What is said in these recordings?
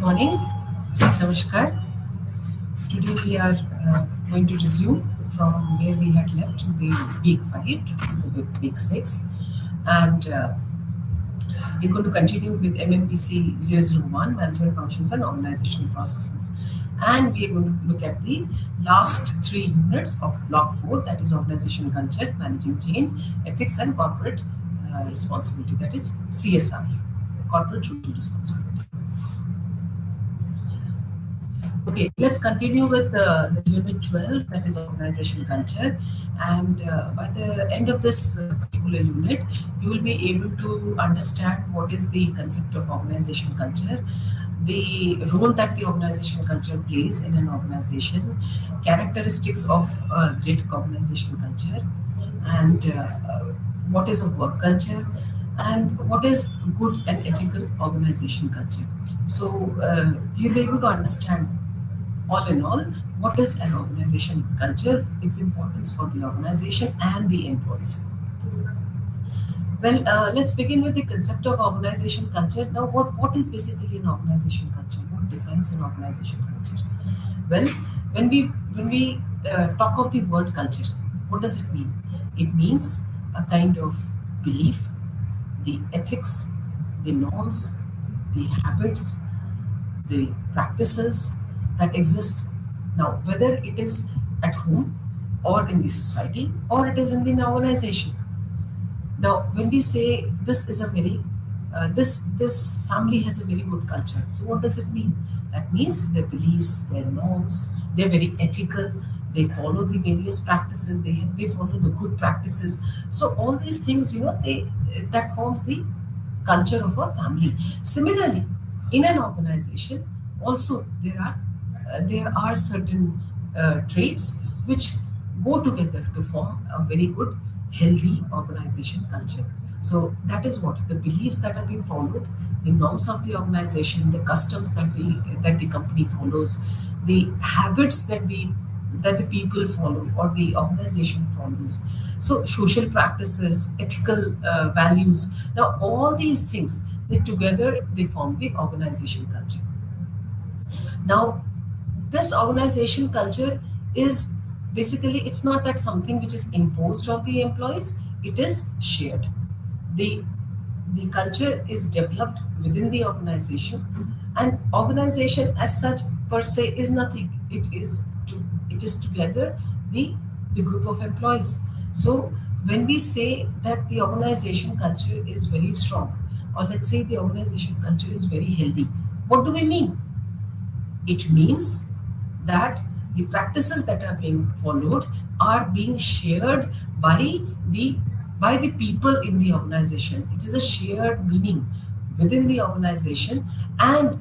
Morning, Namaskar. Today we are going to resume from where we had left in the week 5, that is the week 6, and we're going to continue with MMPC 001, Management Functions and Organizational Processes. And we are going to look at the last 3 units of Block 4, that is Organization Culture, Managing Change, Ethics and Corporate Responsibility, that is CSR, Corporate Social Responsibility. Okay, let's continue with the unit 12, that is organization culture. And by the end of this particular unit, you will be able to understand what is the concept of organization culture, the role that the organization culture plays in an organization, characteristics of a great organization culture, and what is a work culture, and what is good and ethical organization culture. So you'll be able to understand all in all, what is an organization culture, its importance for the organization and the employees. Well, let's begin with the concept of organization culture. Now, what is basically an organization culture? What defines an organization culture? Well, when we talk of the word culture, what does it mean? It means a kind of belief, the ethics, the norms, the habits, the practices that exist now, whether it is at home or in the society or it is in the organization. Now, when we say this is a very this family has a very good culture, so what does it mean? That means their beliefs, their norms, they're very ethical. They follow the various practices. They follow the good practices. So all these things, that forms the culture of a family. Similarly, in an organization, also there are certain traits which go together to form a very good, healthy organization culture. So that is what the beliefs that are being followed, the norms of the organization, the customs that the company follows, the habits that the people follow or the organization follows. So social practices, ethical values. Now all these things, together they form the organization culture. Now, this organization culture is basically, it's not that something which is imposed on the employees, it is shared. The culture is developed within the organization, and organization as such per se is nothing. It is together the group of employees. So when we say that the organization culture is very strong, or let's say the organization culture is very healthy, what do we mean? It means that the practices that are being followed are being shared by the people in the organization. It is a shared meaning within the organization, and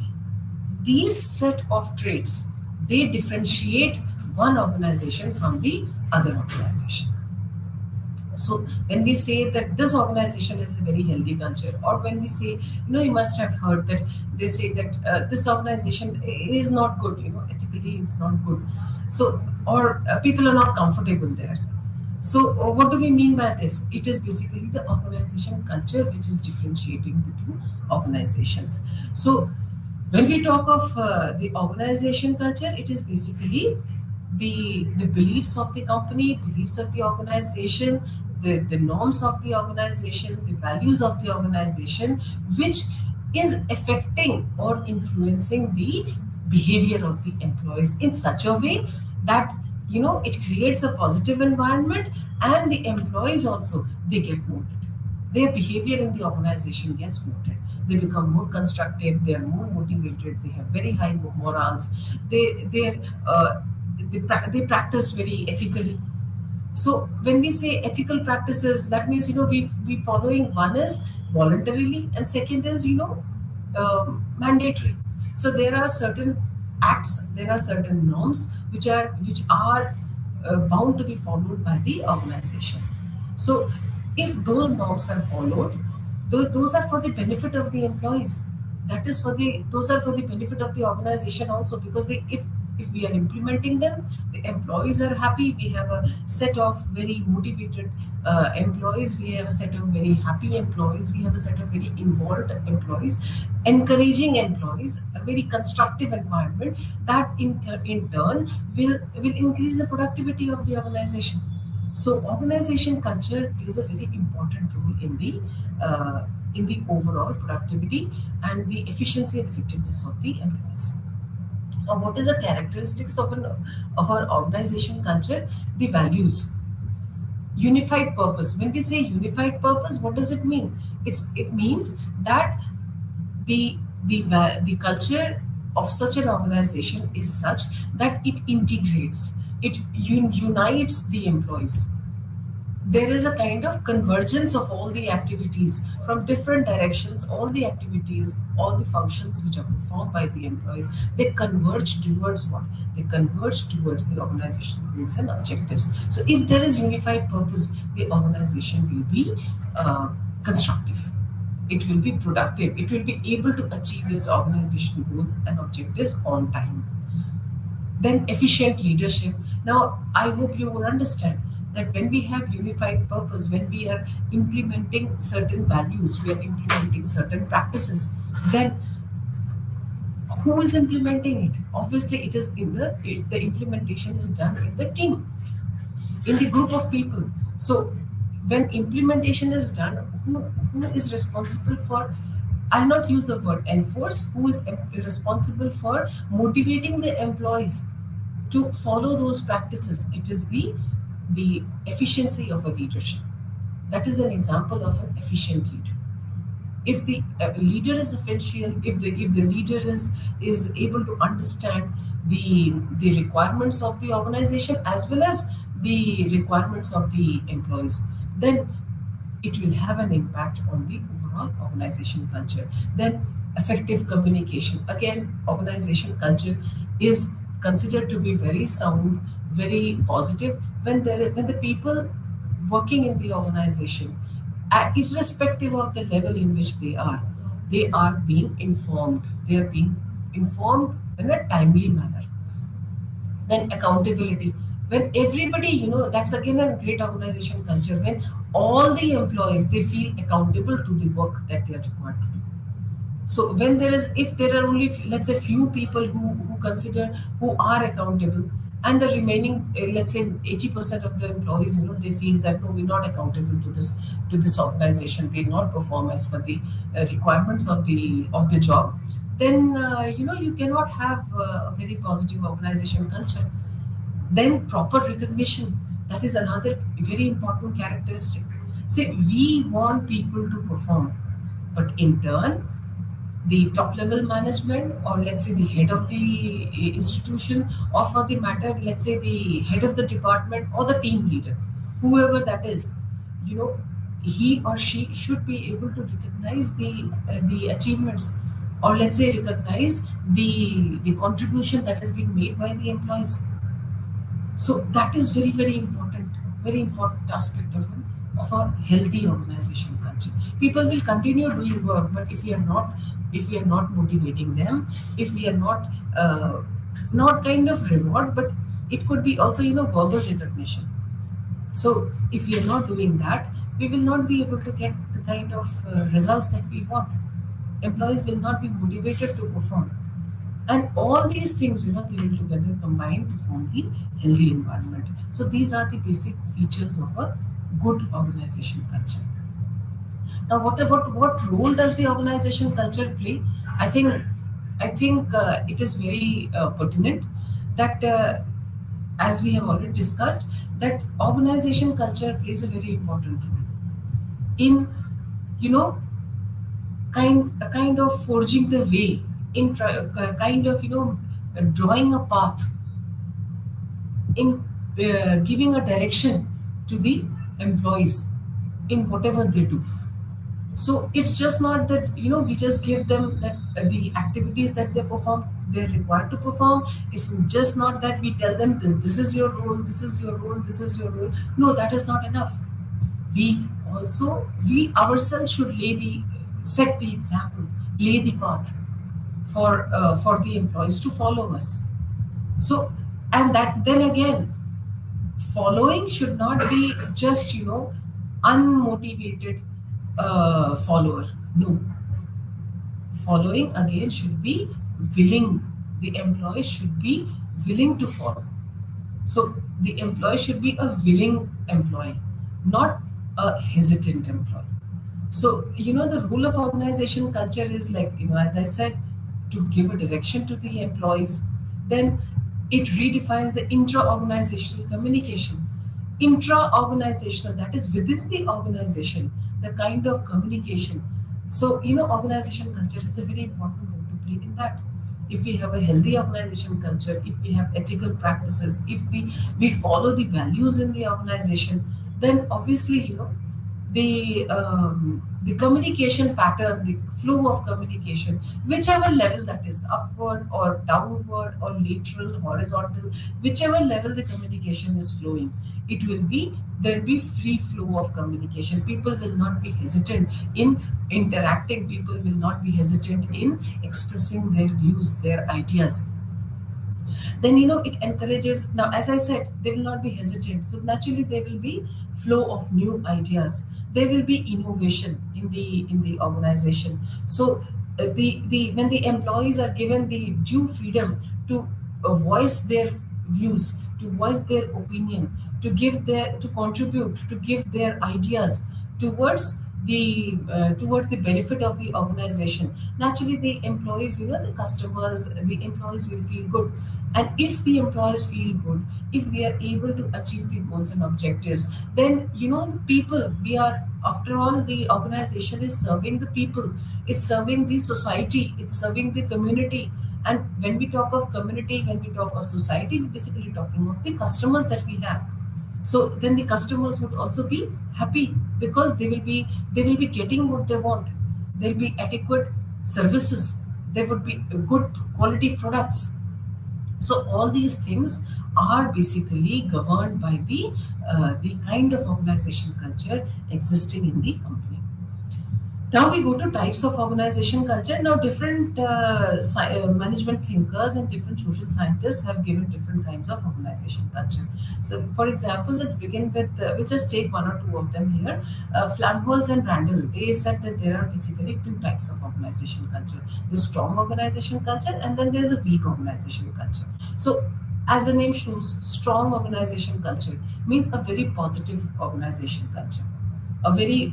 these set of traits, they differentiate one organization from the other organization. So when we say that this organization is a very healthy culture, or when we say, you must have heard that they say that this organization is not good, ethically is not good. So, or people are not comfortable there. So what do we mean by this? It is basically the organization culture which is differentiating the two organizations. So when we talk of the organization culture, it is basically the beliefs of the company, beliefs of the organization, the norms of the organization, the values of the organization, which is affecting or influencing the behavior of the employees in such a way that it creates a positive environment, and the employees also, they get voted. Their behavior in the organization gets voted. They become more constructive, they are more motivated, they have very high morals, they practice very ethically. So when we say ethical practices, that means we following, one is voluntarily and second is mandatory. So there are certain acts, there are certain norms which are bound to be followed by the organization. So if those norms are followed, those are for the benefit of the employees. Those are for the benefit of the organization also, because if If we are implementing them, the employees are happy. We have a set of very motivated employees. We have a set of very happy employees. We have a set of very involved employees, encouraging employees, a very constructive environment that in turn will increase the productivity of the organization. So organization culture plays a very important role in the overall productivity and the efficiency and effectiveness of the employees. What is the characteristics of an organization culture? The values, unified purpose. When we say unified purpose, what does it mean? It means that the culture of such an organization is such that it integrates, it unites the employees. There is a kind of convergence of all the activities from different directions, all the activities, all the functions which are performed by the employees, they converge towards what? They converge towards the organizational goals and objectives. So if there is unified purpose, the organization will be constructive, it will be productive, it will be able to achieve its organizational goals and objectives on time. Then efficient leadership. Now, I hope you will understand that when we have unified purpose, when we are implementing certain values, we are implementing certain practices, then who is implementing it? Obviously, it is in the implementation is done in the team, in the group of people. So when implementation is done, who is responsible for, I'll not use the word enforce, who is responsible for motivating the employees to follow those practices? It is the efficiency of a leadership. That is an example of an efficient leader. If the leader is essential, if the leader is able to understand the requirements of the organization as well as the requirements of the employees, then it will have an impact on the overall organization culture. Then effective communication. Again, organization culture is considered to be very sound, very positive when the people working in the organization, irrespective of the level in which they are being informed. They are being informed in a timely manner. Then accountability. When everybody, that's again a great organization culture. When all the employees they feel accountable to the work that they are required to do. So when if there are only let's say few people who consider, who are accountable, and the remaining let's say 80% of the employees, they feel that no, we're not accountable to this organization, we not perform as per the requirements of the job, then you cannot have a very positive organization culture. Then proper recognition, that is another very important characteristic. See, we want people to perform, but in turn the top level management, or let's say the head of the institution, or for the matter let's say the head of the department or the team leader, whoever that is, you know he or she should be able to recognize the achievements, or let's say recognize the contribution that has been made by the employees. So that is very important aspect of a healthy organization culture. People will continue doing work, but if we are not motivating them, if we are not kind of reward, but it could be also verbal recognition. So if we are not doing that, we will not be able to get the kind of results that we want. Employees will not be motivated to perform. And all these things, they will together combine to form the healthy environment. So these are the basic features of a good organization culture. Now, what role does the organization culture play? I think it is very pertinent that, as we have already discussed, that organization culture plays a very important role in you know a kind of forging the way, in kind of drawing a path, in giving a direction to the employees in whatever they do. So it's just not that we just give them that the activities that they perform, they're required to perform. It's just not that we tell them this is your role, this is your role, this is your role. No, that is not enough. We ourselves should set the example, lay the path for the employees to follow us. So, and that then again, following should not be just, unmotivated follower. No, following again should be willing. The employee should be willing to follow. So the employee should be a willing employee, not a hesitant employee. So, the rule of organization culture is like, as I said, to give a direction to the employees. Then it redefines the intra-organizational communication. Intra-organizational, that is within the organization, the kind of communication. So, organization culture is a very important role to play in that. If we have a healthy organization culture, if we have ethical practices, if we follow the values in the organization, then obviously, the communication pattern, the flow of communication, whichever level that is, upward or downward or lateral, horizontal, whichever level the communication is flowing, there'll be free flow of communication. People will not be hesitant in interacting. People will not be hesitant in expressing their views, their ideas. Then it encourages. Now, as I said, they will not be hesitant, so naturally there will be flow of new ideas. There will be innovation in the organization. So the when the employees are given the due freedom to voice their views, to voice their opinion, to contribute, to give their ideas towards the benefit of the organization, naturally the employees, the customers, the employees will feel good. And if the employees feel good, if we are able to achieve the goals and objectives, then people, we are, after all, the organization is serving the people, it's serving the society, it's serving the community. And when we talk of community, when we talk of society, we're basically talking of the customers that we have. So then the customers would also be happy, because they will be getting what they want. There'll be adequate services, there would be good quality products. So all these things are basically governed by the kind of organization culture existing in the company. Now we go to types of organization culture. Now different management thinkers and different social scientists have given different kinds of organization culture. So for example, let's begin with, we'll just take one or two of them here. Flamholz and Randall, they said that there are basically two types of organization culture. The strong organization culture, and then there's a weak organization culture. So as the name shows, strong organization culture means a very positive organization culture, a very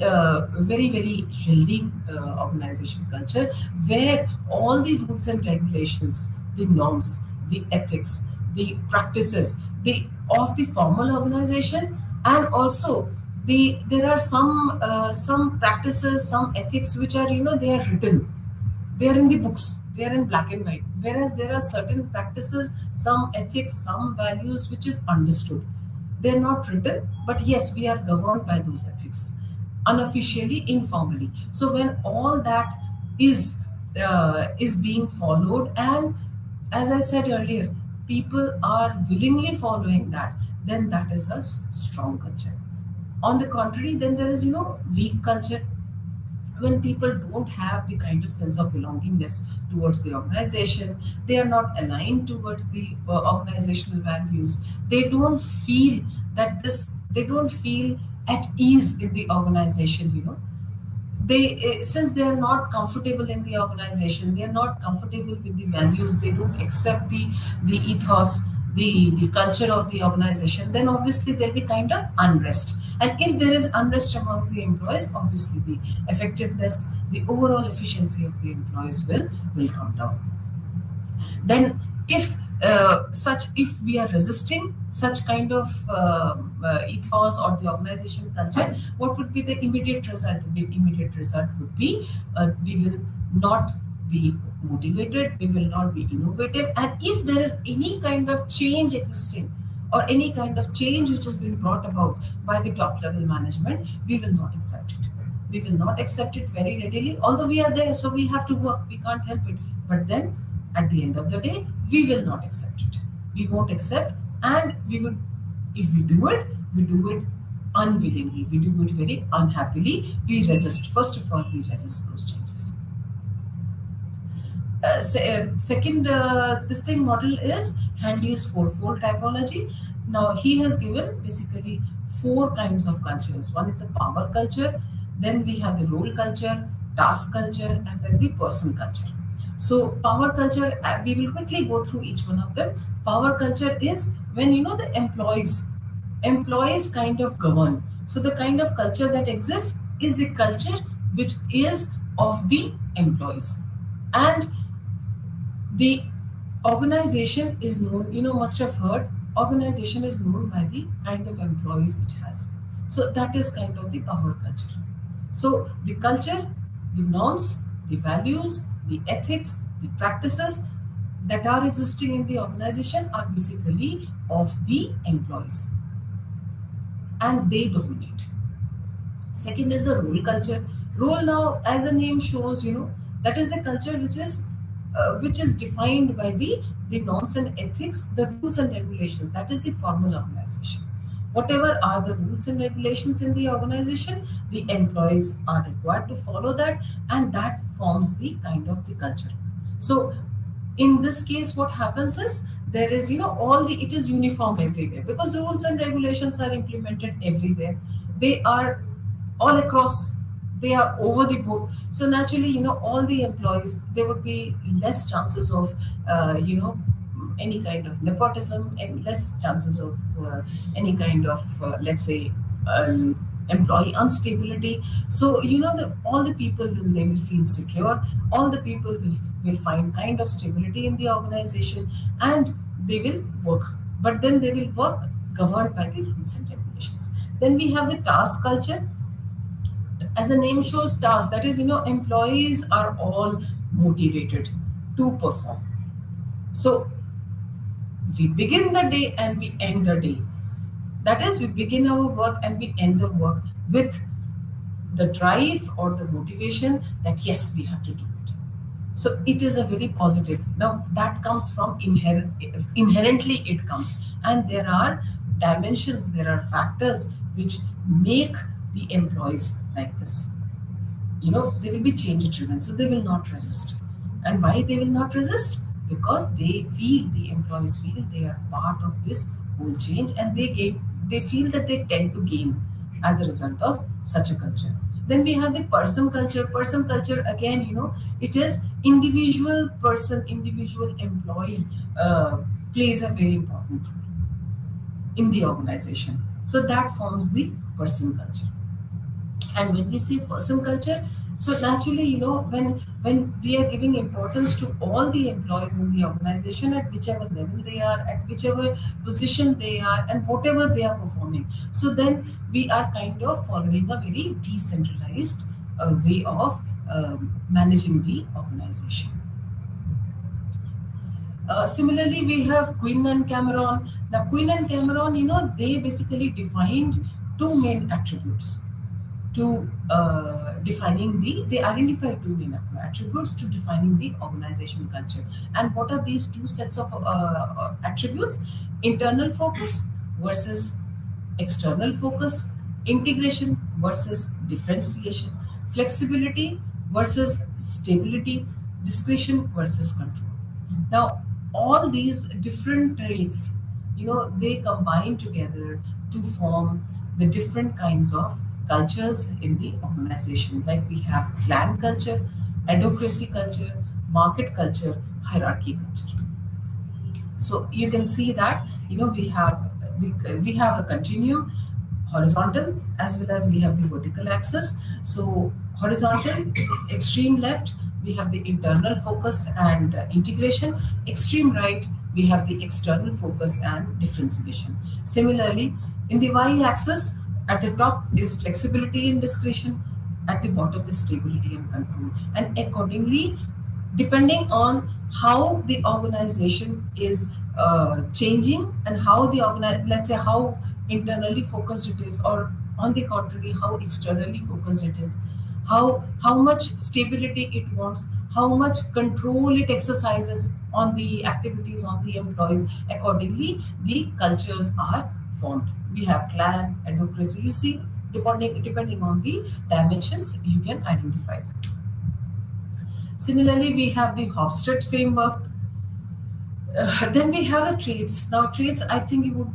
healthy organization culture, where all the rules and regulations, the norms, the ethics, the practices, the of the formal organization, and also there are some practices, some ethics which are, they are written, they are in the books, they are in black and white, whereas there are certain practices, some ethics, some values which is understood. They're not written, but yes, we are governed by those ethics, unofficially, informally. So when all that is being followed, and as I said earlier, people are willingly following that, then that is a strong culture. On the contrary, then there is, weak culture, when people don't have the kind of sense of belongingness towards the organization, they are not aligned towards the organizational values, they don't feel they don't feel at ease in the organization, since they are not comfortable in the organization, they are not comfortable with the values, they don't accept the ethos, the culture of the organization, then obviously there'll be kind of unrest. And if there is unrest amongst the employees, obviously the effectiveness, the overall efficiency of the employees will come down. Then if we are resisting such kind of ethos or the organization culture, what would be the immediate result? The immediate result would be, we will not be motivated, we will not be innovative, and if there is any kind of change existing, or any kind of change which has been brought about by the top level management, we will not accept it. We will not accept it very readily, although we are there, so we have to work, we can't help it. But then at the end of the day, we will not accept it. We won't accept, and if we do it, we do it unwillingly, we do it very unhappily, we resist. First of all, we resist those changes. Second, this thing model is and use fourfold typology. Now, he has given basically four kinds of cultures. One is the power culture, then we have the role culture, task culture, and then the person culture. So, power culture, we will quickly go through each one of them. Power culture is when the employees kind of govern. So, the kind of culture that exists is the culture which is of the employees. And the organization is known, must have heard, organization is known by the kind of employees it has. So that is kind of the power culture. So the culture, the norms, the values, the ethics, the practices that are existing in the organization are basically of the employees, and they dominate. Second is the role culture. Role, now, as the name shows, that is the culture which is defined by the norms and ethics, the rules and regulations. That is the formal organization. Whatever are the rules and regulations in the organization, the employees are required to follow that, and that forms the kind of the culture. So in this case, what happens is there is, all the it is uniform everywhere because rules and regulations are implemented everywhere. They are all across, they are over the board. So naturally, all the employees, there would be less chances of any kind of nepotism, and less chances of any kind of let's say employee instability. So all the people will feel secure. All the people will find kind of stability in the organization, and they will work. But then they will work governed by the rules and regulations. Then we have the task culture. As the name shows, task, that is, employees are all motivated to perform. So we begin the day and we end the day. That is, we begin our work and we end the work with the drive or the motivation that yes, we have to do it. So it is a very positive. Now that comes from inherently it comes, and there are dimensions, there are factors which make the employees like this. They will be change driven, so they will not resist. And why they will not resist? Because the employees feel they are part of this whole change, and they feel that they tend to gain as a result of such a culture. Then we have the person culture. Again, it is individual person, individual employee plays a very important role in the organization. So that forms the person culture. And when we say person culture, so naturally, when we are giving importance to all the employees in the organization at whichever level they are, at whichever position they are, and whatever they are performing, so then we are kind of following a very decentralized way of managing the organization. Similarly, we have Quinn and Cameron. Now, Quinn and Cameron, they basically defined two main attributes to defining they identify two main attributes to defining the organization culture. And what are these two sets of attributes? Internal focus versus external focus, integration versus differentiation, flexibility versus stability, discretion versus control. Now, all these different traits, they combine together to form the different kinds of cultures in the organization. Like we have clan culture, advocacy culture, market culture, hierarchy culture. So you can see that we have a continuum, horizontal as well as we have the vertical axis. So horizontal, extreme left, we have the internal focus and integration. Extreme right, we have the external focus and differentiation. Similarly, in the y-axis, at the top is flexibility and discretion, at the bottom is stability and control. And accordingly, depending on how the organization is changing and how let's say how internally focused it is, or on the contrary, how externally focused it is, how much stability it wants, how much control it exercises on the activities, on the employees, accordingly the cultures are formed. We have clan, advocacy. You see, depending on the dimensions, you can identify them. Similarly, we have the Hofstede framework. Then we have the traits. Now, traits, I think you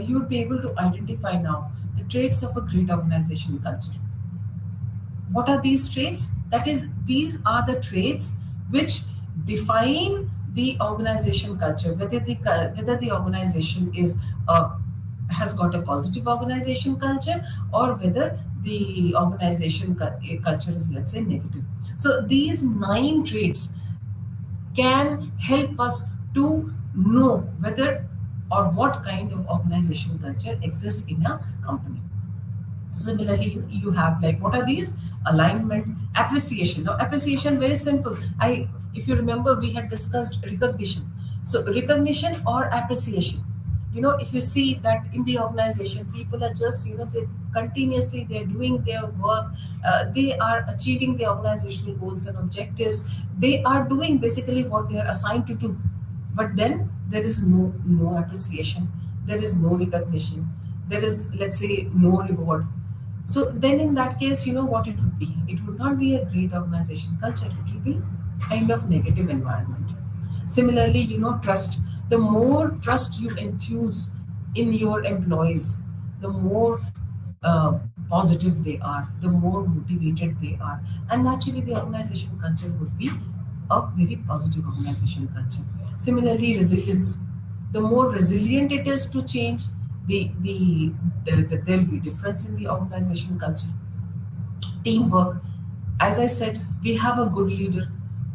would be able to identify now the traits of a great organization culture. What are these traits? That is, these are the traits which define the organization culture, whether the organization is has got a positive organization culture, or whether the culture is, let's say, negative. So these nine traits can help us to know whether or what kind of organization culture exists in a company. Similarly, you have, like, what are these? Alignment, appreciation. Now, appreciation, very simple. If you remember, we had discussed recognition. So recognition or appreciation. If you see that in the organization, people are just, they continuously, they're doing their work, they are achieving the organizational goals and objectives, they are doing basically what they are assigned to do, but then there is no appreciation, there is no recognition, there is, let's say, no reward. So then in that case, what it would be? It would not be a great organization culture, it will be kind of negative environment. Similarly, trust. The more trust you enthuse in your employees, the more positive they are, the more motivated they are, and naturally the organization culture would be a very positive organization culture. Similarly, resilience. The more resilient it is to change, there will be difference in the organization culture. Teamwork. As I said, we have a good leader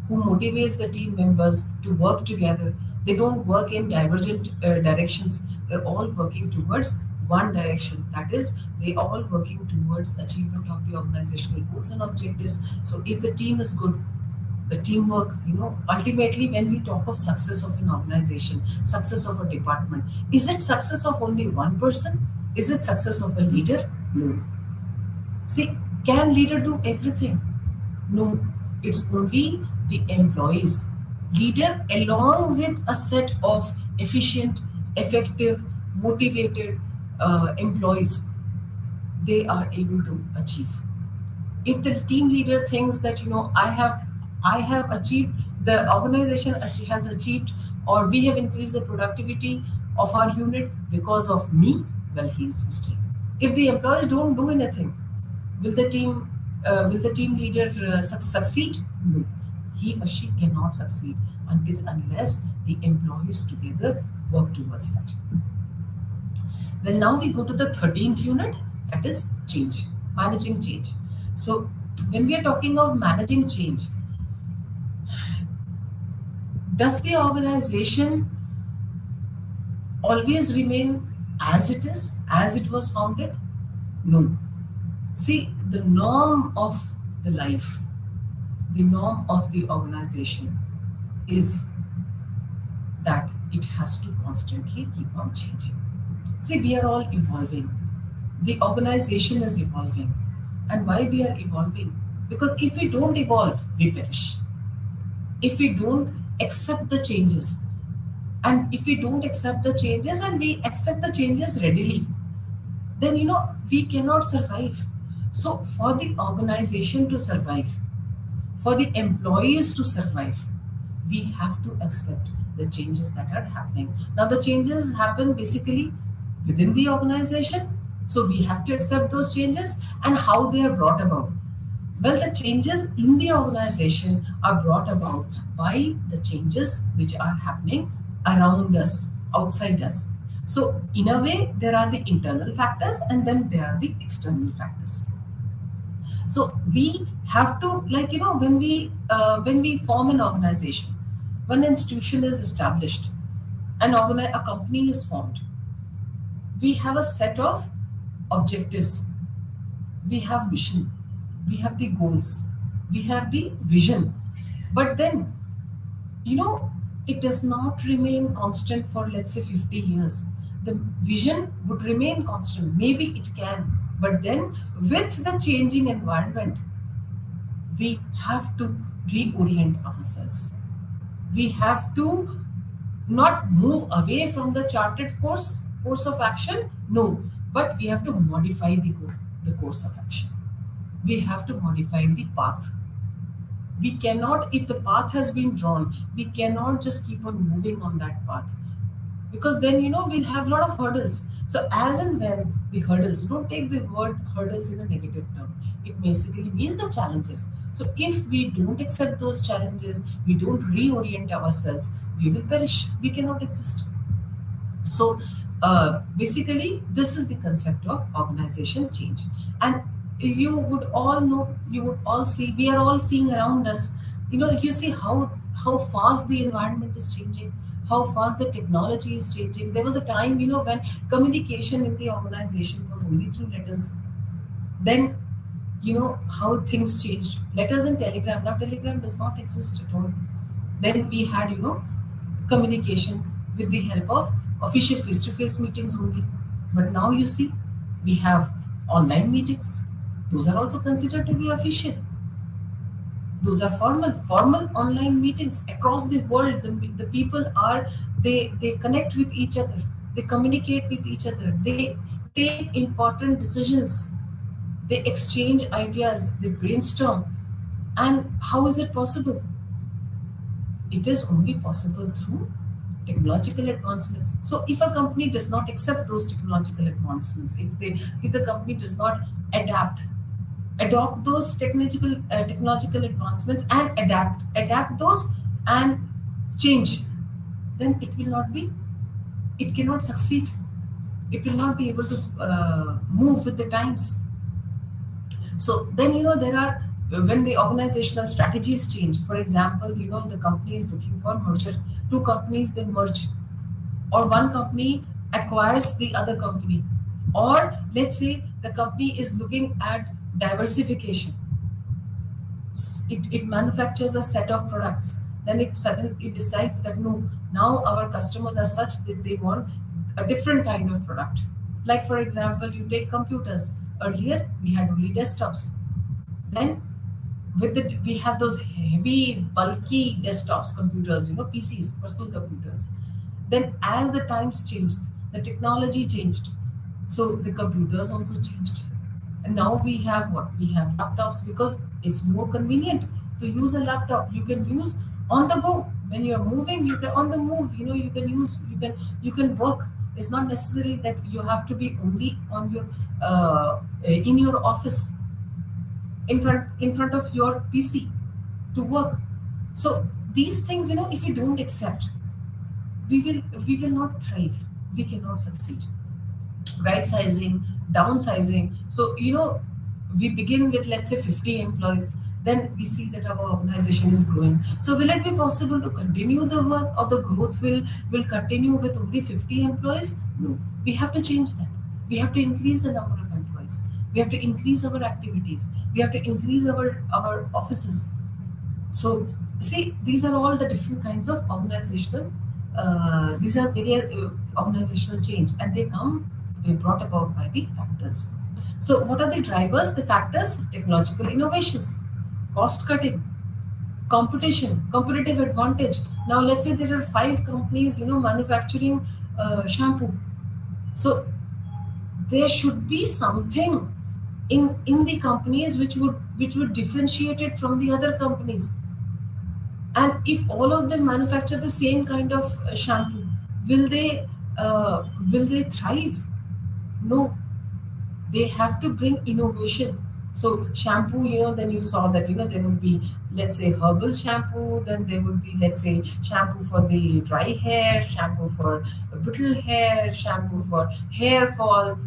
who motivates the team members to work together. They don't work in divergent directions. They're all working towards one direction. That is, they all working towards achievement of the organizational goals and objectives. So if the team is good, the teamwork, ultimately, when we talk of success of an organization, success of a department, is it success of only one person? Is it success of a leader? No. See, can leader do everything? No, it's only the employees. Leader, along with a set of efficient, effective, motivated employees, they are able to achieve. If the team leader thinks that, I have achieved, the organization has achieved, or we have increased the productivity of our unit because of me, well, he is mistaken. If the employees don't do anything, will the team leader succeed? No, he or she cannot succeed unless the employees together work towards that. Well, now we go to the 13th unit, that is change, managing change. So when we are talking of managing change, does the organization always remain as it is, as it was founded? No. See, the norm of the life, the norm of the organization is that it has to constantly keep on changing. See, we are all evolving. The organization is evolving. And why we are evolving? Because if we don't evolve, we perish. If we don't accept the changes, and if we don't accept the changes and we accept the changes readily, then we cannot survive. So for the organization to survive, for the employees to survive, we have to accept the changes that are happening. Now, the changes happen basically within the organization, so we have to accept those changes. And how they are brought about? Well, the changes in the organization are brought about by the changes which are happening around us, outside us. So in a way, there are the internal factors and then there are the external factors. So we have to, like, when we form an organization, when an institution is established, a company is formed, we have a set of objectives, we have mission, we have the goals, we have the vision. But then, you know, it does not remain constant for, let's say, 50 years. The vision would remain constant. Maybe it can. But then, with the changing environment, we have to reorient ourselves. We have to not move away from the charted course of action, no, but we have to modify the course of action. We have to modify the path. We cannot, if the path has been drawn, we cannot just keep on moving on that path, because then we'll have a lot of hurdles. So as and when the hurdles, don't take the word hurdles in a negative term, it basically means the challenges. So if we don't accept those challenges, we don't reorient ourselves, we will perish, we cannot exist. So basically, this is the concept of organization change. And you would all see, we are all seeing around us. You see how fast the environment is changing, how fast the technology is changing. There was a time, when communication in the organization was only through letters. Then, how things changed. Letters and telegram. Now, telegram does not exist at all. Then we had, communication with the help of official face-to-face meetings only. But now you see, we have online meetings. Those are also considered to be official. Those are formal online meetings across the world. The people are, they connect with each other, they communicate with each other, they take important decisions, they exchange ideas, they brainstorm. And how is it possible? It is only possible through technological advancements. So if a company does not accept those technological advancements, if the company does not adopt those technological advancements and adapt those and change, then it cannot succeed. It will not be able to move with the times. So then, there are, when the organizational strategies change, for example, the company is looking for merger, two companies, they merge, or one company acquires the other company, or let's say the company is looking at diversification. It manufactures a set of products, then it decides that no, now our customers are such that they want a different kind of product. Like, for example, you take computers. Earlier we had only desktops. Then we have those heavy bulky desktops, computers, PCs, personal computers. Then as the times changed, the technology changed, so the computers also changed. And now we have what? We have laptops, because it's more convenient to use a laptop. You can use on the go. When you're moving, you can on the move, you can work. It's not necessary that you have to be only on your in your office, in front of your PC to work. So these things, if we don't accept, we will not thrive, we cannot succeed. Right sizing, downsizing. So, we begin with, let's say, 50 employees, then we see that our organization is growing. So will it be possible to continue the work, or the growth will continue with only 50 employees? No, we have to change that. We have to increase the number of employees, we have to increase our activities, we have to increase our offices. So, see, these are all the different kinds of these are various organizational change, and they brought about by the factors. So, what are the drivers, the factors? Technological innovations, cost cutting, competition, competitive advantage. Now, let's say there are 5 companies, manufacturing shampoo. So, there should be something in the companies which would differentiate it from the other companies. And if all of them manufacture the same kind of shampoo, will they thrive? No, they have to bring innovation. So shampoo, then you saw that, there would be, let's say, herbal shampoo, then there would be, let's say, shampoo for the dry hair, shampoo for brittle hair, shampoo for hair fall,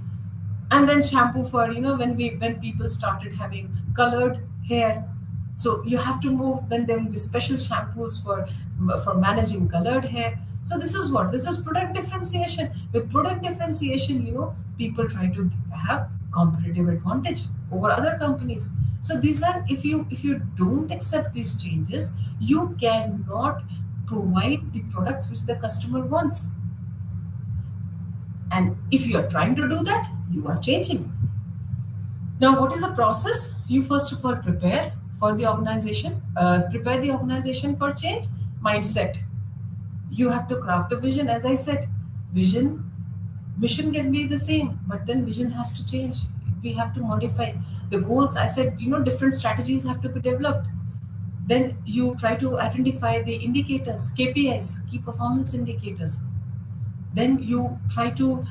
and then shampoo for, when people started having colored hair. So you have to move, then there will be special shampoos for managing colored hair. So this is product differentiation. With product differentiation, people try to have competitive advantage over other companies. So these are, if you don't accept these changes, you cannot provide the products which the customer wants. And if you are trying to do that, you are changing. Now, what is the process? You first of all prepare the organization for change. Mindset. You have to craft a vision. As I said, mission can be the same, but then vision has to change. We have to modify the goals. I said, different strategies have to be developed. Then you try to identify the indicators, KPIs, key performance indicators. Then you try to,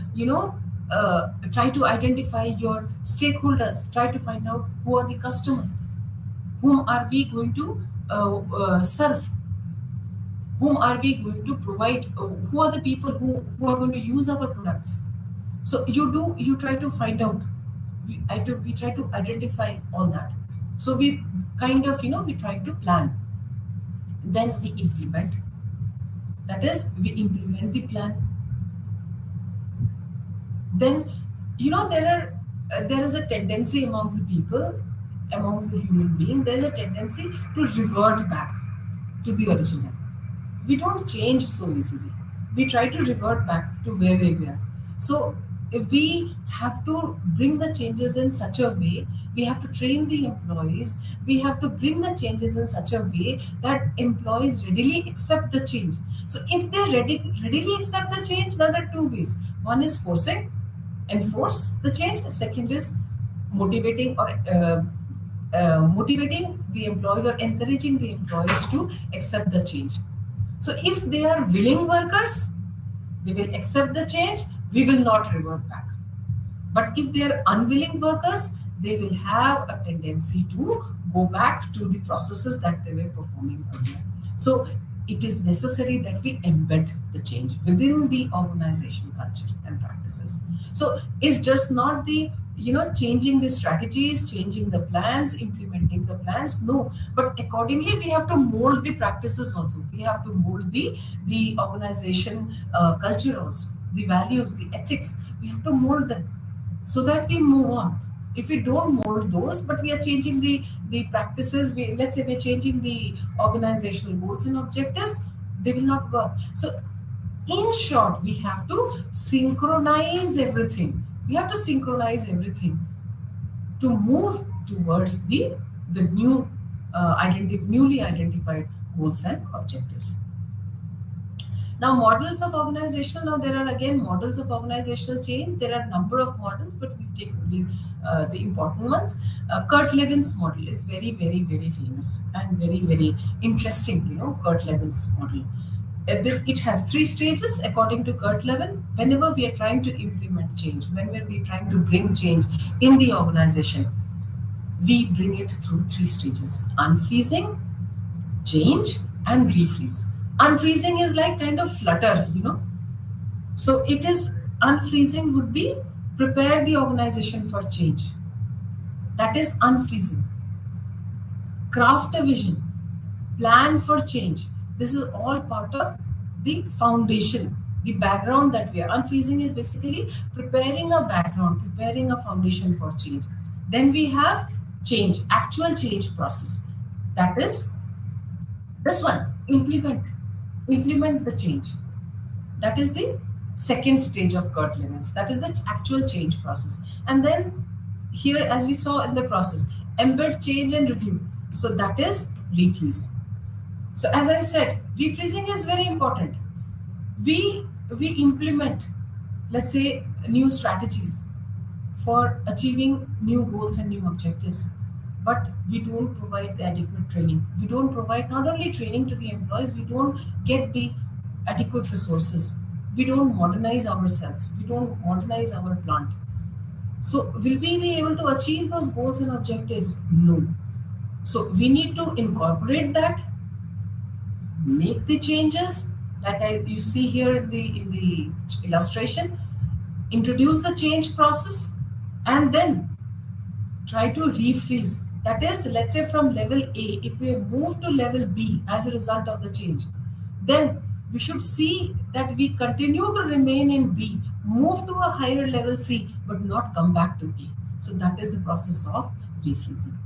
try to identify your stakeholders, try to find out who are the customers, whom are we going to serve, whom are we going to provide, who are the people who are going to use our products. So you try to find out, we try to identify all that. So we kind of, we try to plan. Then we implement, that is, we implement the plan. Then, there is a tendency amongst the people, amongst the human being, there's a tendency to revert back to the original. We don't change so easily. We try to revert back to where we were. So if we have to bring the changes in such a way, we have to train the employees, we have to bring the changes in such a way that employees readily accept the change. So if they readily accept the change, there are two ways. One is forcing, enforce the change. Second is motivating, or motivating the employees or encouraging the employees to accept the change. So if they are willing workers, they will accept the change, we will not revert back. But if they are unwilling workers, they will have a tendency to go back to the processes that they were performing earlier. So it is necessary that we embed the change within the organization culture and practices. So it's just not the, changing the strategies, changing the plans, implementing the plans. No, but accordingly we have to mold the practices also. We have to mold the organization culture also, the values, the ethics. We have to mold them so that we move on. If we don't mold those, but we are changing the practices, let's say we're changing the organizational goals and objectives, they will not work. So in short, we have to synchronize everything. We have to synchronize everything to move towards the newly identified goals and objectives. Now, models of organizational. Now, there are again models of organizational change. There are a number of models, but we take only the important ones. Kurt Levin's model is very, very, very famous and very, very interesting. Kurt Levin's model. It has 3 stages according to Kurt Levin. Whenever we are trying to implement change, whenever we are trying to bring change in the organization, we bring it through 3 stages: unfreezing, change, and refreeze. Unfreezing is like kind of flutter. So it is, unfreezing would be prepare the organization for change. That is unfreezing. Craft a vision, plan for change. This is all part of the foundation, the background that we are. Unfreezing is basically preparing a background, preparing a foundation for change. Then we have change, actual change process. That is this one, implement the change. That is the second stage of Kurt Levin's. That is the actual change process. And then here, as we saw in the process, embed change and review. So that is refreezing. So as I said, refreezing is very important. We implement, let's say, new strategies for achieving new goals and new objectives, but we don't provide the adequate training. We don't provide not only training to the employees, we don't get the adequate resources. We don't modernize ourselves. We don't modernize our plant. So will we be able to achieve those goals and objectives? No. So we need to incorporate that, make the changes, like you see here in the illustration, introduce the change process, and then try to refreeze. That is, let's say from level A, if we move to level B as a result of the change, then we should see that we continue to remain in B, move to a higher level C, but not come back to A. So that is the process of refreezing.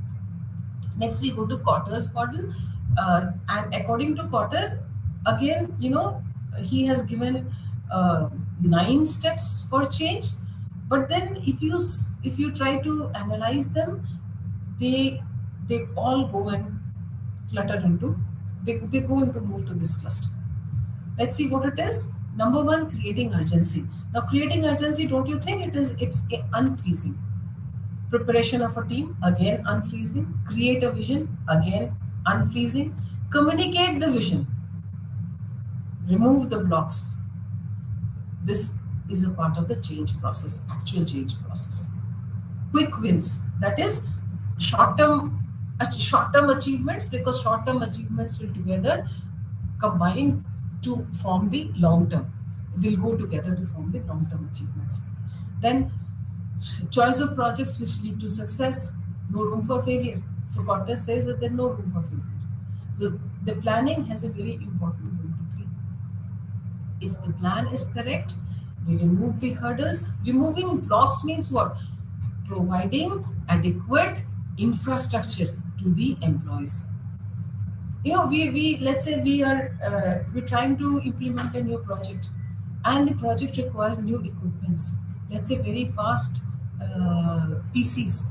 Next, we go to Cotter's model. And according to Cotter, again, he has given 9 steps for change. But then if you try to analyze them, they all go and clutter into, they go into move to this cluster. Let's see what it is. Number 1, creating urgency. Now, creating urgency, don't you think it's unfreezing? Preparation of a team, again unfreezing. Create a vision, again unfreezing, communicate the vision, remove the blocks. This is a part of the change process, actual change process. Quick wins, that is short term achievements, because short term achievements will together combine to form the long term, will go together to form the long term achievements. Then choice of projects which lead to success, no room for failure. So Cortez says that there's no room for failure. So the planning has a very important role to play. If the plan is correct, we remove the hurdles. Removing blocks means what? Providing adequate infrastructure to the employees. We let's say we're trying to implement a new project, and the project requires new equipments. Let's say very fast PCs.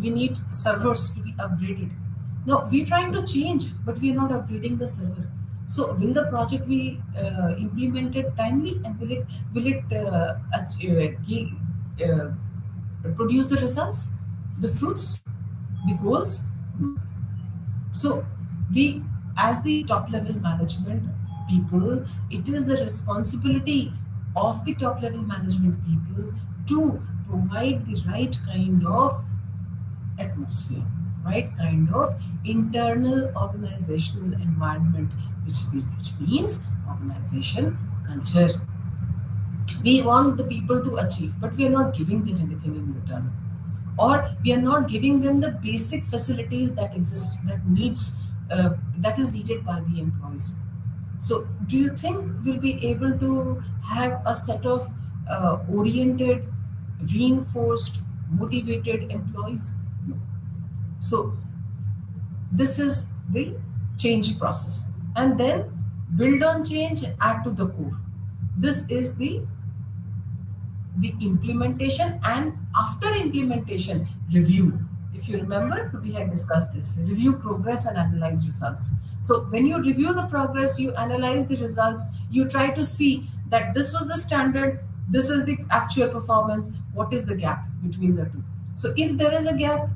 We need servers to be upgraded. Now we're trying to change, but we're not upgrading the server. So will the project be implemented timely, and will it produce the results, the fruits, the goals? No. So we, as the top level management people, it is the responsibility of the top level management people to provide the right kind of atmosphere, right kind of internal organizational environment, which means organization culture. We want the people to achieve, but we are not giving them anything in return, or we are not giving them the basic facilities that exist, that is needed by the employees. So do you think we'll be able to have a set of oriented, reinforced, motivated employees? No. So this is the change process, and then build on change, add to the core. This is the implementation, and after implementation, review. If you remember, we had discussed this: review progress and analyze results. So when you review the progress, you analyze the results, you try to see that this was the standard, this is the actual performance, what is the gap between the two. So if there is a gap,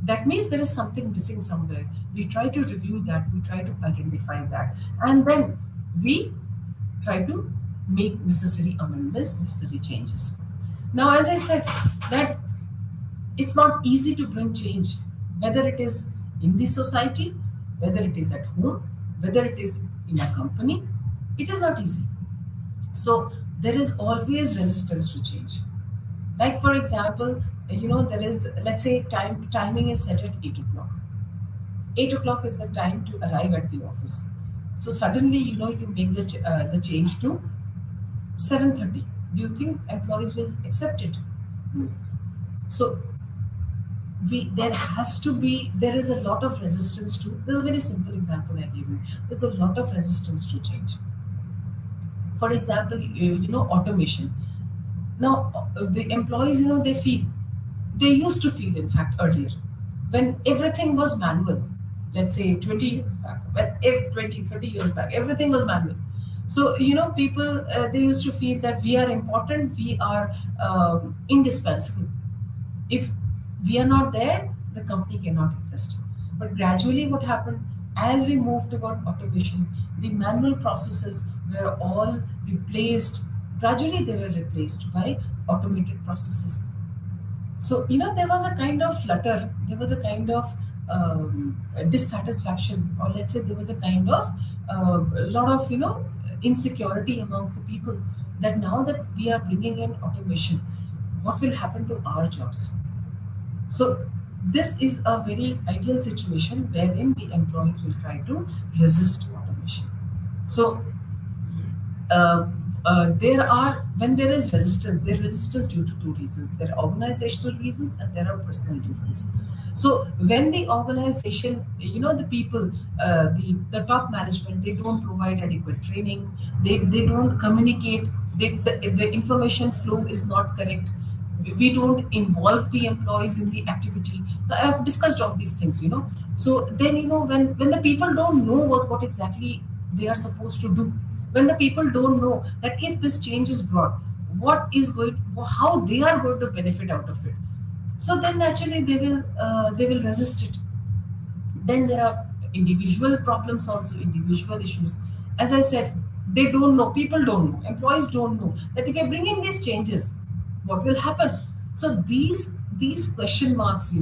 that means there is something missing somewhere. We try to review that, we try to identify that, and then we try to make necessary amendments, necessary changes. Now, as I said, that it's not easy to bring change, whether it is in the society, whether it is at home, whether it is in a company. It is not easy. So there is always resistance to change. Like for example, there is, let's say, timing is set at 8 o'clock. 8 o'clock is the time to arrive at the office. So suddenly, you make the change to 7:30. Do you think employees will accept it? No. So there is a lot of resistance to this. Is a very simple example I gave you. There's a lot of resistance to change. For example, automation. Now, the employees, they used to feel, in fact, earlier, when everything was manual, let's say 20 years back, when 20, 30 years back, everything was manual. So, people, they used to feel that we are important, we are indispensable. If we are not there, the company cannot exist. But gradually, what happened, as we moved toward automation, the manual processes were all replaced. Gradually, they were replaced by automated processes. So, there was a kind of flutter, there was a kind of dissatisfaction, or let's say there was a kind of a lot of, insecurity amongst the people, that now that we are bringing in automation, what will happen to our jobs? So this is a very ideal situation wherein the employees will try to resist automation. So uh, there are when there is resistance due to two reasons. There are organizational reasons and there are personal reasons. So when the organization, the people, the top management, they don't provide adequate training, they don't communicate, the information flow is not correct, we don't involve the employees in the activity. So I've discussed all these things. So then, when the people don't know what exactly they are supposed to do, when the people don't know that if this change is brought, what is going, how they are going to benefit out of it, so then naturally they will resist it. Then there are individual problems also, individual issues. As I said, they don't know, people don't know, employees don't know that if you're bringing these changes, what will happen. So these question marks,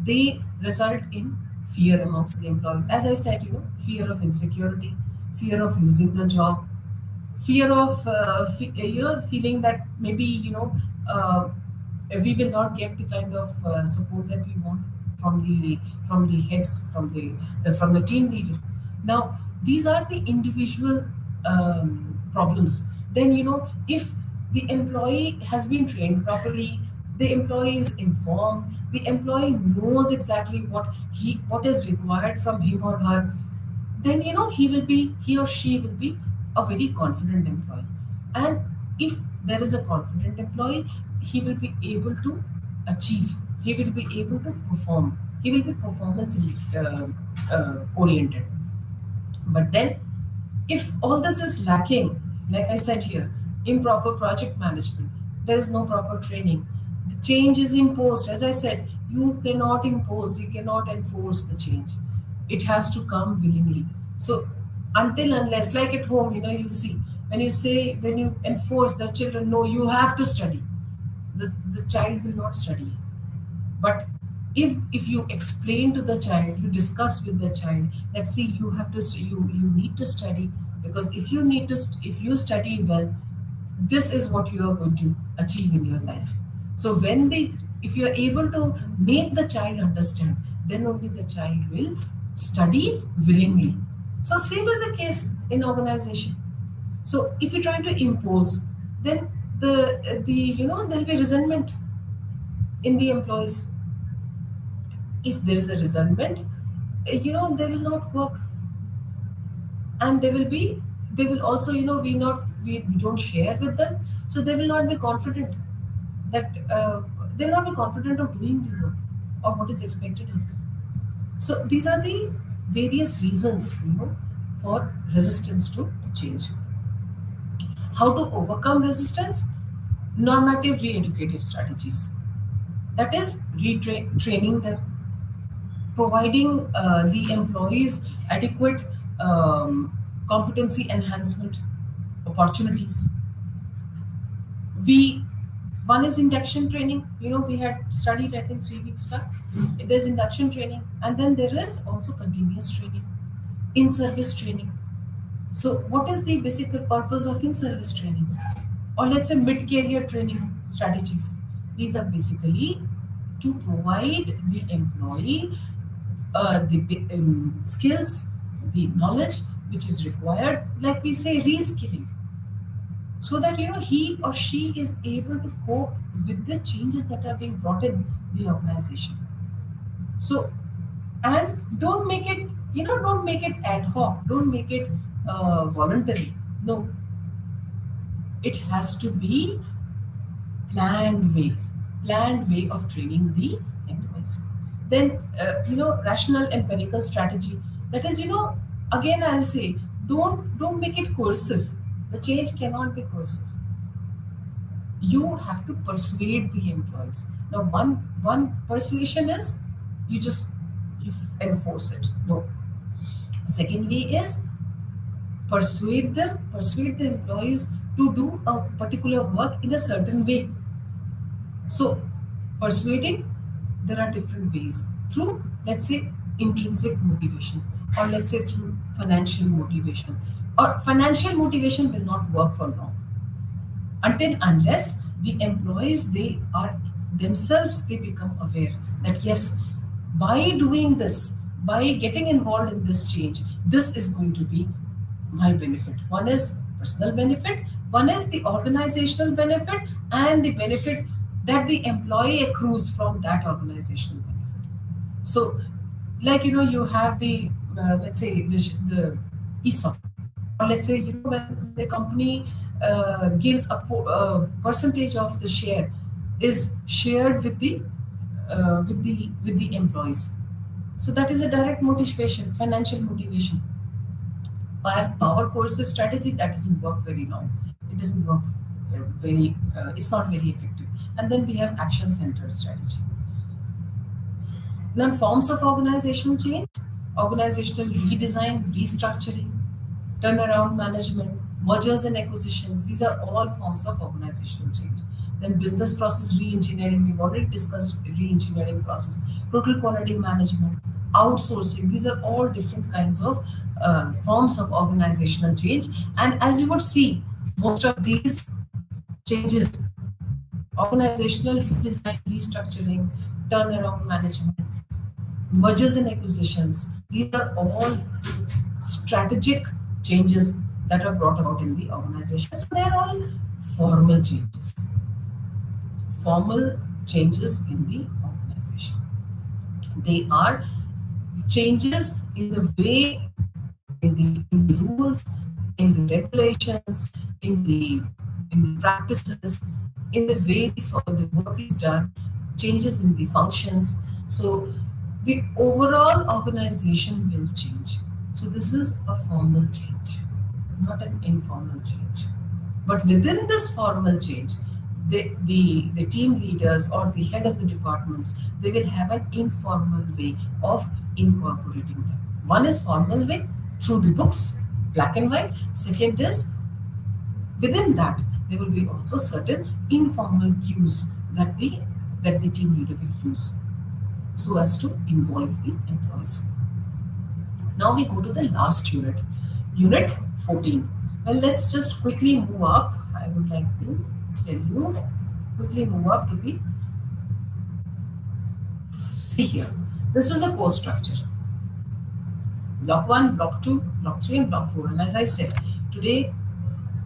they result in fear amongst the employees. As I said, fear of insecurity, fear of losing the job, fear of feeling that maybe uh, we will not get the kind of support that we want from the heads, from the team leader. Now these are the individual problems. Then if the employee has been trained properly, the employee is informed, the employee knows exactly what is required from him or her, then he or she will be a very confident employee. And if there is a confident employee, he will be able to achieve, he will be able to perform, he will be performance oriented. But then, if all this is lacking, like I said here, improper project management, there is no proper training, the change is imposed. As I said, you cannot impose, you cannot enforce the change. It has to come willingly. So, until unless, like at home, you see, when you enforce the children, no, you have to study, the child will not study. But if you explain to the child, you discuss with the child that, see, you have to you need to study, because if you study well, this is what you are going to achieve in your life. So if you are able to make the child understand, then only the child will study willingly. So same is the case in organization. So if you try to impose, then there'll be resentment in the employees. If there is a resentment, they will not work, and they will also, we don't share with them, so they will not be confident that they'll not be confident of doing the work or what is expected of them. So these are the various reasons, for resistance to change. How to overcome resistance? Normative re-educative strategies, that is retraining them, providing the employees adequate competency enhancement opportunities. We One is induction training. We had studied, I think, 3 weeks back. There's induction training, and then there is also continuous training, in-service training. So, what is the basic purpose of in-service training, or let's say mid-career training strategies? These are basically to provide the employee the skills, the knowledge which is required, like we say, reskilling, so that he or she is able to cope with the changes that are being brought in the organization. So, and don't make it ad hoc, don't make it voluntary. No, it has to be planned way, planned way of training the employees. Then, rational empirical strategy. That is, again I'll say, don't make it coercive. The change cannot be coercive. You have to persuade the employees. Now, one persuasion is you enforce it. No. Second way is persuade the employees to do a particular work in a certain way. So, persuading, there are different ways. Through, let's say, intrinsic motivation, or let's say through financial motivation. Or financial motivation will not work for long, until unless the employees, they are themselves, they become aware that, yes, by doing this, by getting involved in this change, this is going to be my benefit. One is personal benefit, one is the organizational benefit, and the benefit that the employee accrues from that organizational benefit. So, like, you have the let's say the ESOP, or let's say, when the company gives a percentage of the share is shared with the employees. So that is a direct motivation, financial motivation. Power coercive strategy, that doesn't work very long. It doesn't work it's not very effective. And then we have action centered strategy. Now, forms of organizational change organizational redesign, restructuring, turnaround management, mergers and acquisitions. These are all forms of organizational change. Then business process re-engineering. We've already discussed re-engineering process. Total quality management, outsourcing. These are all different kinds of forms of organizational change. And as you would see, most of these changes, organizational redesign, restructuring, turnaround management, mergers and acquisitions, these are all strategic changes that are brought about in the organization. So they are all formal changes. Formal changes in the organization. They are changes in the way, in the rules, in the regulations, in the practices, in the way the work is done, changes in the functions. So the overall organization will change. So this is a formal change, not an informal change. But within this formal change, the team leaders or the head of the departments, they will have an informal way of incorporating them. One is formal way through the books, black and white. Second is within that there will be also certain informal cues that the team leader will use so as to involve the employees. Now we go to the last unit, unit 14. Well, let's just quickly move up. I would like to tell you, quickly move up to the, see here. This was the core structure. Block 1, Block 2, Block 3 and Block 4. And as I said, today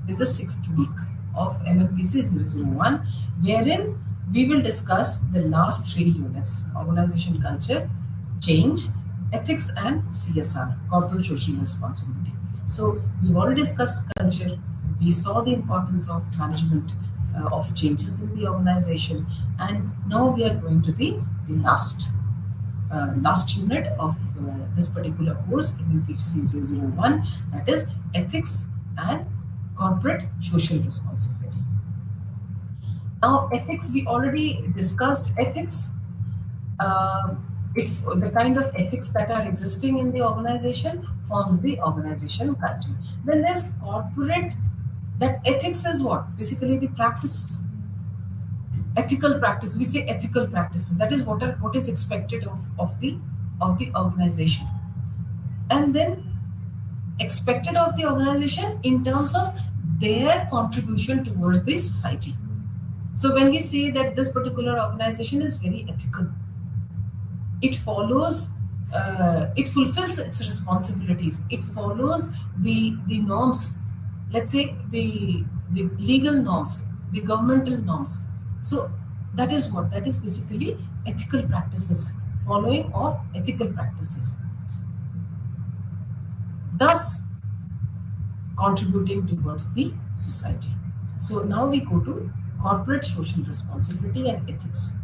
is the 6th week of MMPC 001, wherein we will discuss the last 3 units: organization culture, change, ethics and CSR, corporate social responsibility. So we've already discussed culture. We saw the importance of management of changes in the organization, and now we are going to the last unit of this particular course, MMPC 001, that is ethics and corporate social responsibility. Now, ethics, we already discussed ethics. The kind of ethics that are existing in the organization forms the organization culture. Then there's corporate. That ethics is what? Basically the practices. Ethical practice. We say ethical practices. That is what is expected of the organization. And then expected of the organization in terms of their contribution towards the society. So when we say that this particular organization is very ethical, it follows, it fulfills its responsibilities. It follows the norms, let's say the legal norms, the governmental norms. So that is what? That is basically ethical practices, following of ethical practices, thus contributing towards the society. So now we go to corporate social responsibility and ethics.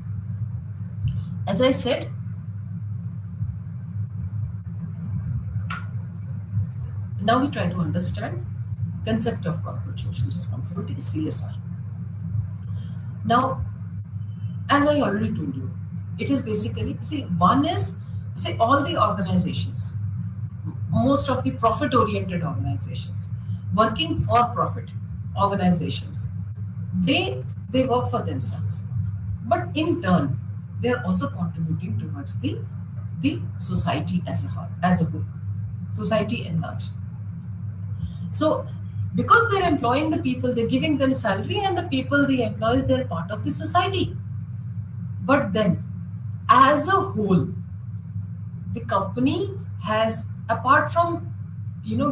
As I said, now we try to understand concept of corporate social responsibility, CSR. Now, as I already told you, it is basically, see, one is, say, all the organizations, most of the profit-oriented organizations, working for profit organizations, they work for themselves, but in turn, they are also contributing towards the society as a whole, society at large. So, because they're employing the people, they're giving them salary, and the people, the employees, they're part of the society. But then, as a whole, the company has, apart from,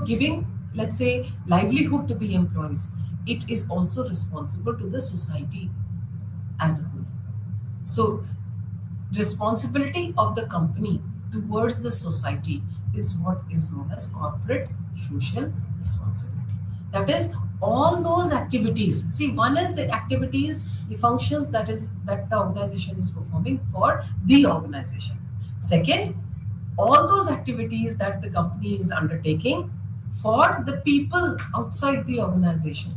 giving, let's say, livelihood to the employees, it is also responsible to the society as a whole. So, responsibility of the company towards the society is what is known as corporate social responsibility. That is, all those activities. See, one is the activities, the functions that the organization is performing for the organization. Second, all those activities that the company is undertaking for the people outside the organization.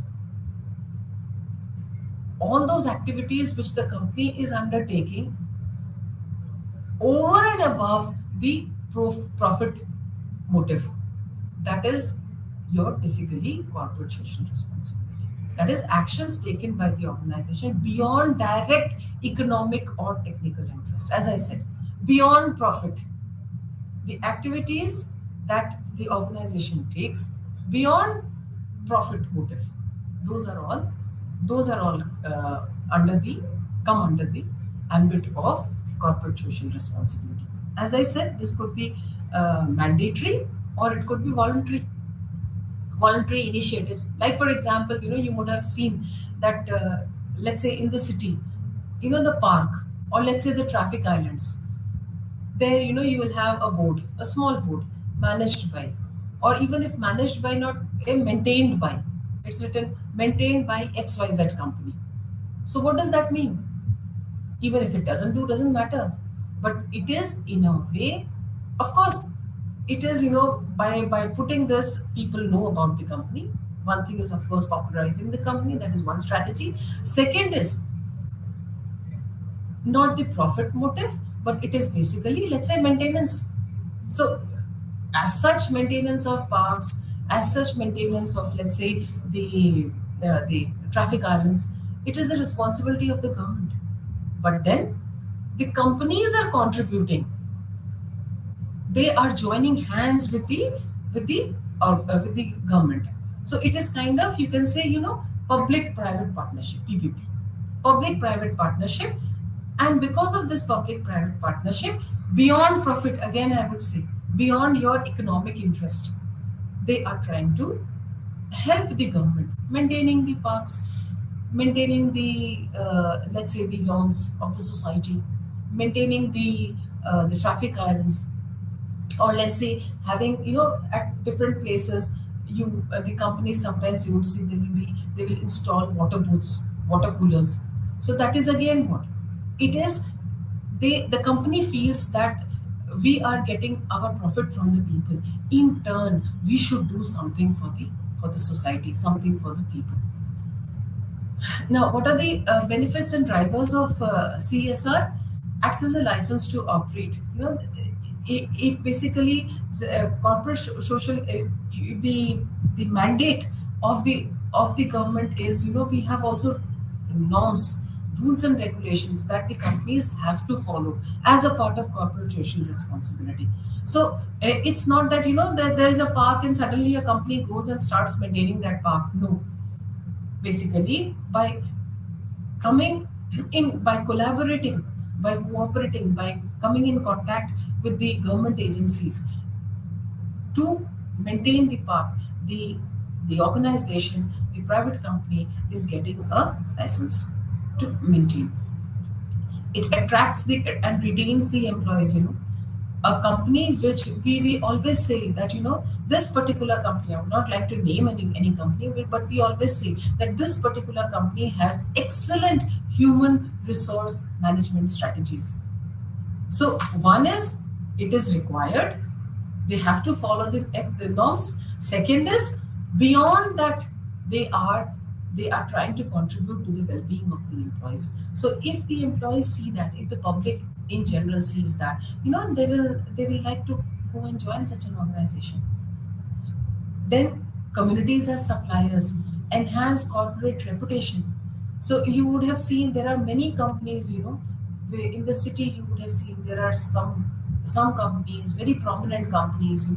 All those activities which the company is undertaking over and above the profit motive. That is your basically corporate social responsibility. That is actions taken by the organization beyond direct economic or technical interest. As I said, beyond profit, the activities that the organization takes beyond profit motive, those are all under the come under the ambit of corporate social responsibility. As I said, this could be mandatory or it could be voluntary initiatives. Like for example, you would have seen that let's say in the city, the park, or let's say the traffic islands, there you will have a board, a small board, managed by, or even if managed by, not maintained by, it's written maintained by XYZ company. So what does that mean? Even if it doesn't matter, but it is in a way, of course, it is, by putting this, people know about the company. One thing is, of course, popularizing the company. That is one strategy. Second is not the profit motive, but it is basically, let's say, maintenance. So as such, maintenance of parks, as such, maintenance of, let's say, the traffic islands, it is the responsibility of the government. But then the companies are contributing, they are joining hands with the government. So it is kind of, you can say, public private partnership, PPP, public private partnership. And because of this public private partnership, beyond profit, again I would say, beyond your economic interest, they are trying to help the government maintaining the parks, maintaining the let's say the lawns of the society, maintaining the traffic islands, or let's say having, at different places, the companies, sometimes you would see, they will install water booths, water coolers. So that is again what it is. The company feels that we are getting our profit from the people, in turn we should do something for the society, something for the people. Now, what are the benefits and drivers of CSR? Acts as a license to operate. It basically, corporate social, the mandate of the government is, we have also norms, rules and regulations that the companies have to follow as a part of corporate social responsibility. So it's not that, that there is a park and suddenly a company goes and starts maintaining that park. No, basically, by coming in, by collaborating, by cooperating, by coming in contact with the government agencies to maintain the park, the organization, the private company is getting a license to maintain. It attracts the and retains the employees. A company which we always say that, this particular company, I would not like to name any company, but we always say that this particular company has excellent human resource management strategies. So one is, it is required, they have to follow the norms. Second is, beyond that, they are trying to contribute to the well-being of the employees. So if the employees see that, if the public in general sees that, they will like to go and join such an organization. Then communities as suppliers enhance corporate reputation. So you would have seen there are many companies, where in the city you would have seen there are some companies, very prominent companies,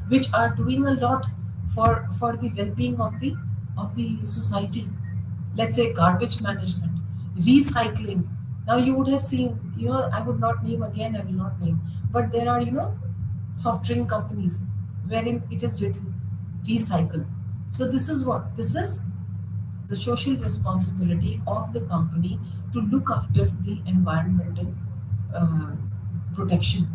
which are doing a lot for the well-being of the society. Let's say garbage management, recycling. Now you would have seen, I would not name, again I will not name, but there are, soft drink companies wherein it is written recycle. So this is what? This is the social responsibility of the company to look after the environmental protection.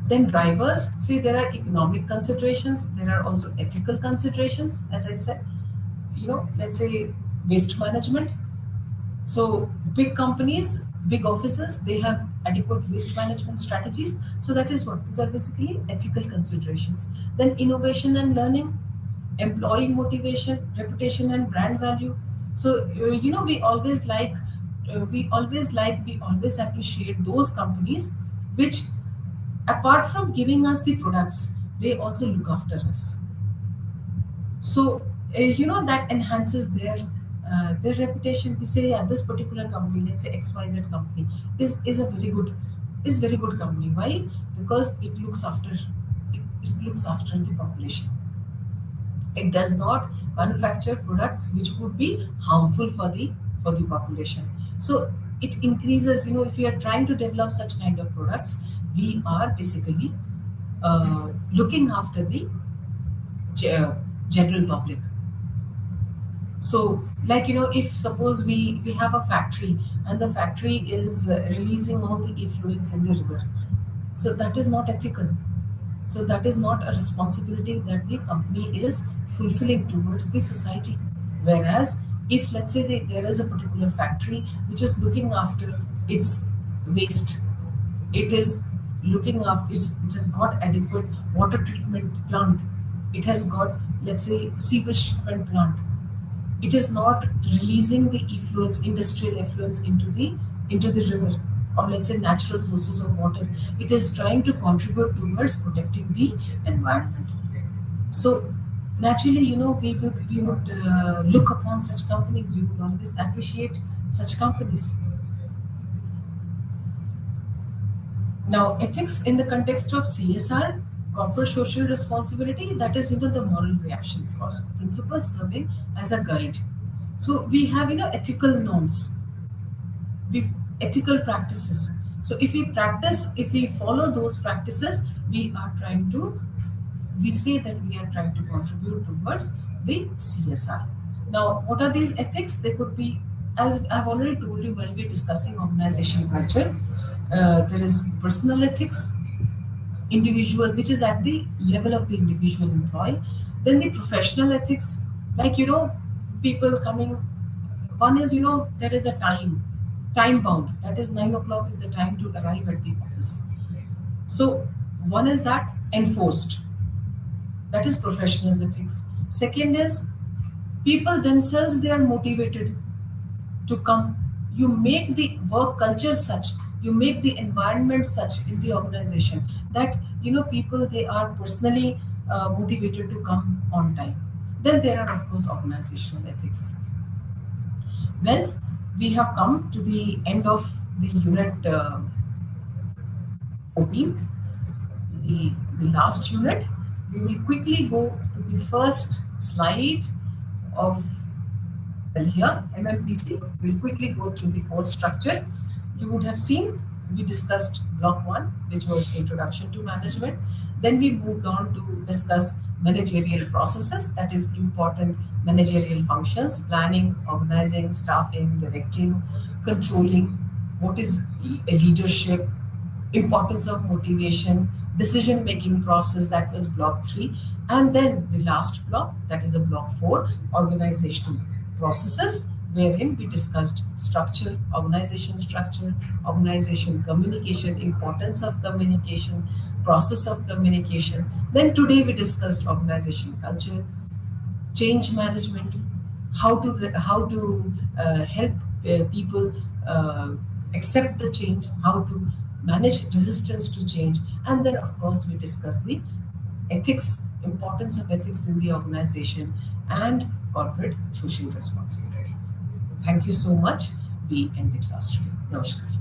Then drivers, see, there are economic considerations, there are also ethical considerations, as I said, let's say waste management. So big companies, big offices, they have adequate waste management strategies. So that is what, these are basically ethical considerations. Then innovation and learning, employee motivation, reputation and brand value. So we always appreciate those companies which, apart from giving us the products, they also look after us. So that enhances their reputation. We say, yeah, this particular company, let's say XYZ company, is a very good company. Why? Because it looks after the population. It does not manufacture products which would be harmful for the population. So it increases. If we are trying to develop such kind of products, we are basically looking after the ge- general public. So, like, if suppose we have a factory, and the factory is releasing all the effluents in the river, so that is not ethical. So that is not a responsibility that the company is fulfilling towards the society. Whereas, if let's say there is a particular factory which is looking after its waste, it is looking after, it has got adequate water treatment plant, it has got, let's say, sewage treatment plant, it is not releasing the effluents, industrial effluents, into the river, or let's say natural sources of water. It is trying to contribute towards protecting the environment. So naturally, we would look upon such companies. We would always appreciate such companies. Now, ethics in the context of CSR, corporate social responsibility, that is, the moral reactions or principles serving as a guide. So we have, ethical norms, we ethical practices. So if we follow those practices, we say that we are trying to contribute towards the CSR. Now, what are these ethics? They could be, as I've already told you when we're discussing organization culture, there is personal ethics, individual, which is at the level of the individual employee. Then the professional ethics, like, people coming. One is, there is a time bound. That is 9 o'clock is the time to arrive at the office. So one is that enforced. That is professional ethics. Second is people themselves, they are motivated to come. You make the work culture such, you make the environment such in the organization that, people, they are personally motivated to come on time. Then there are, of course, organizational ethics. Well, we have come to the end of the unit 14th, the last unit. We will quickly go to the first slide of, well, here, MMPC. We'll quickly go through the course structure. You would have seen we discussed block 1, which was introduction to management. Then we moved on to discuss managerial processes, that is important managerial functions, planning, organizing, staffing, directing, controlling, what is leadership, importance of motivation, decision making process, that was block 3. And then the last block, that is a block 4, organizational processes, wherein we discussed structure, organization communication, importance of communication, process of communication. Then today we discussed organization culture, change management, how to help people accept the change, how to manage resistance to change, and then of course we discuss the ethics, importance of ethics in the organization, and corporate social responsibility. Thank you so much. We end the class today. Namaskar.